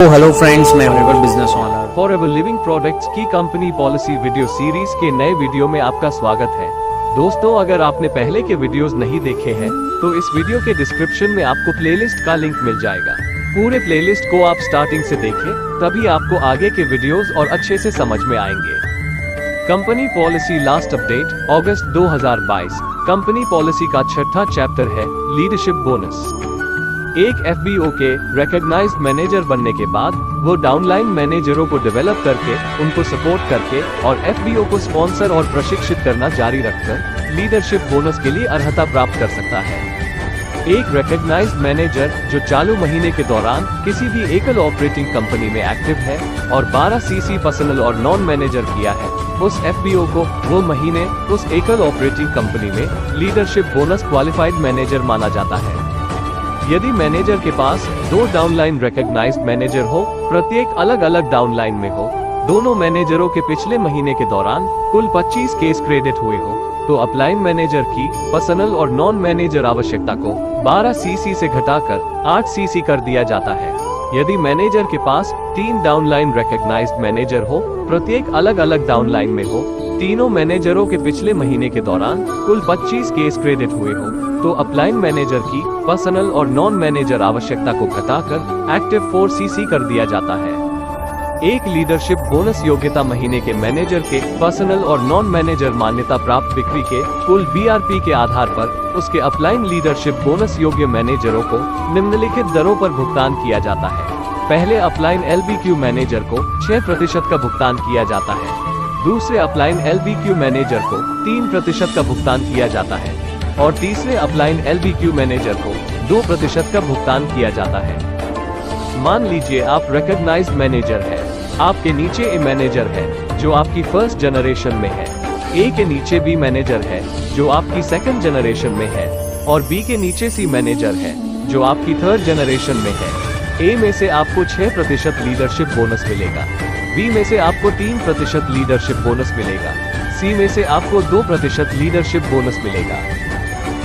Hello friends, मैं everyone business owner forever living products की company policy video series के नए वीडियो में आपका स्वागत है। दोस्तों, अगर आपने पहले के वीडियोस नहीं देखे हैं तो इस वीडियो के डिस्क्रिप्शन में आपको प्लेलिस्ट का लिंक मिल जाएगा। पूरे प्लेलिस्ट को आप स्टार्टिंग से देखें, तभी आपको आगे के वीडियोस और अच्छे से समझ में आएंगे। कंपनी पॉलिसी लास्ट अपडेट अगस्त 2022। कंपनी पॉलिसी का छठा चैप्टर है लीडरशिप बोनस। एक एफबीओ के रिकॉग्नाइज्ड मैनेजर बनने के बाद वो डाउनलाइन मैनेजरों को डेवलप करके, उनको सपोर्ट करके और एफबीओ को स्पॉन्सर और प्रशिक्षित करना जारी रखकर लीडरशिप बोनस के लिए अर्हता प्राप्त कर सकता है। एक रिकॉग्नाइज्ड मैनेजर जो चालू महीने के दौरान किसी भी एकल ऑपरेटिंग कंपनी में एक्टिव है और 12 सीसी पर्सनल और नॉन मैनेजर किया है, उस एफबीओ को वो महीने उस एकल ऑपरेटिंग कंपनी में लीडरशिप बोनस क्वालिफाइड मैनेजर माना जाता है। यदि मैनेजर के पास 2 डाउनलाइन रिकॉग्नाइज्ड मैनेजर हो, प्रत्येक अलग अलग डाउनलाइन में हो, दोनों मैनेजरों के पिछले महीने के दौरान कुल 25 केस क्रेडिट हुए हो, तो अपलाइन मैनेजर की पर्सनल और नॉन मैनेजर आवश्यकता को 12 सीसी से घटाकर 8 सीसी कर दिया जाता है। यदि मैनेजर के पास 3 डाउनलाइन रिकॉग्नाइज्ड मैनेजर हो, प्रत्येक अलग अलग डाउनलाइन में हो, तीनों मैनेजरों के पिछले महीने के दौरान कुल 25 केस क्रेडिट हुए हो, तो अपलाइन मैनेजर की पर्सनल और नॉन मैनेजर आवश्यकता को घटाकर एक्टिव 4 सीसी कर दिया जाता है। एक लीडरशिप बोनस योग्यता महीने के मैनेजर के पर्सनल और नॉन मैनेजर मान्यता प्राप्त बिक्री के कुल बीआरपी के आधार पर उसके अपलाइन लीडरशिप बोनस योग्य मैनेजरों को निम्नलिखित दरों पर भुगतान किया जाता है। पहले अपलाइन एलबीक्यू मैनेजर को 6% का भुगतान किया जाता है। दूसरे अपलाइन एलबीक्यू मैनेजर को 3% का भुगतान किया जाता है और तीसरे अपलाइन एलबीक्यू मैनेजर को 2% का भुगतान किया जाता है। मान लीजिए आप रिकॉग्नाइज्ड मैनेजर है, आपके नीचे ए मैनेजर है जो आपकी फर्स्ट जनरेशन में है, ए के नीचे बी मैनेजर है जो आपकी सेकंड जनरेशन में है और बी के नीचे सी मैनेजर है जो आपकी थर्ड जनरेशन में है। ए में से आपको 6% लीडरशिप बोनस मिलेगा, बी में से आपको 3% लीडरशिप बोनस मिलेगा, सी में से आपको 2% लीडरशिप बोनस मिलेगा।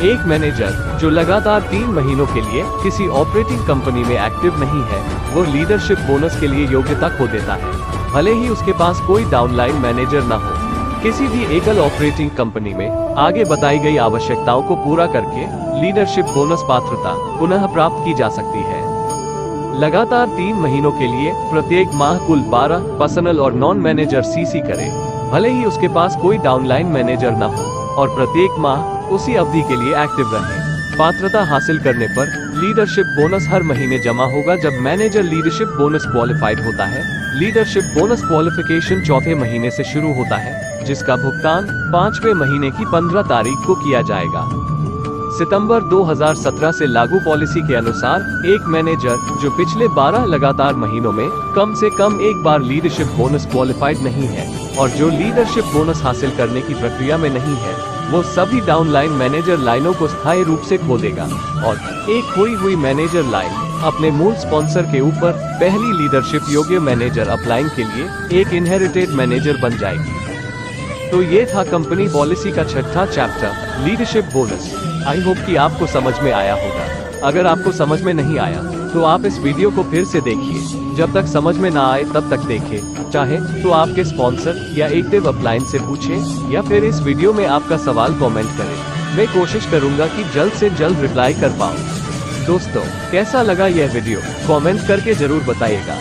एक मैनेजर जो लगातार 3 महीनों के लिए किसी ऑपरेटिंग कंपनी में एक्टिव नहीं है, वो लीडरशिप बोनस के लिए योग्यता खो देता है, भले ही उसके पास कोई डाउनलाइन मैनेजर न हो। किसी भी एकल ऑपरेटिंग कंपनी में आगे बताई गई आवश्यकताओं को पूरा करके लीडरशिप बोनस पात्रता पुनः प्राप्त की जा सकती है। लगातार 3 महीनों के लिए प्रत्येक माह कुल 12 पर्सनल और नॉन मैनेजर सीसी करे, भले ही उसके पास कोई डाउनलाइन मैनेजर न हो और प्रत्येक माह उसी अवधि के लिए एक्टिव रहे। पात्रता हासिल करने पर लीडरशिप बोनस हर महीने जमा होगा जब मैनेजर लीडरशिप बोनस क्वालिफाइड होता है। लीडरशिप बोनस क्वालिफिकेशन चौथे महीने से शुरू होता है, जिसका भुगतान 5वें महीने की 15 तारीख को किया जाएगा। सितंबर 2017 से लागू पॉलिसी के अनुसार एक मैनेजर जो पिछले 12 लगातार महीनों में कम से कम एक बार लीडरशिप बोनस क्वालिफाइड नहीं है और जो लीडरशिप बोनस हासिल करने की प्रक्रिया में नहीं है, वो सभी डाउनलाइन मैनेजर लाइनों को स्थायी रूप से खो देगा और एक खोई हुई मैनेजर लाइन अपने मूल स्पॉन्सर के ऊपर पहली लीडरशिप योग्य मैनेजर अपलाइन के लिए एक इनहेरिटेड मैनेजर बन जाएगी। तो ये था कंपनी पॉलिसी का छठा chapter leadership bonus. I hope कि आपको समझ में आया होगा। अगर आपको समझ में नहीं आया तो आप इस वीडियो को फिर से देखिए। जब तक समझ में ना आए तब तक देखें। चाहे तो आपके स्पॉन्सर या एक्टिव अपलाइन से पूछें या फिर इस वीडियो में आपका सवाल कमेंट करें। मैं कोशिश करूंगा कि जल्द से जल्द रिप्लाई कर पाऊं। दोस्तों, कैसा लगा यह वीडियो कमेंट करके जरूर बताइएगा।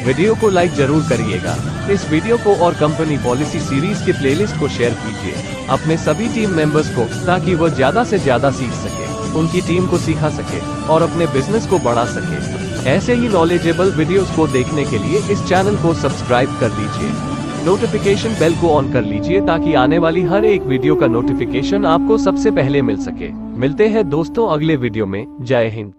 वीडियो को लाइक जरूर करिएगा। इस वीडियो को और कंपनी पॉलिसी सीरीज के प्लेलिस्ट को शेयर कीजिए अपने सभी टीम मेंबर्स को, ताकि वो ज्यादा से ज्यादा सीख सके, उनकी टीम को सिखा सके और अपने बिजनेस को बढ़ा सके। ऐसे ही नॉलेजेबल वीडियोस को देखने के लिए इस चैनल को सब्सक्राइब कर लीजिए। नोटिफिकेशन बेल को ऑन कर लीजिए ताकि आने वाली हर एक वीडियो का नोटिफिकेशन आपको सबसे पहले मिल सके। मिलते हैं दोस्तों अगले वीडियो में। जय हिंद।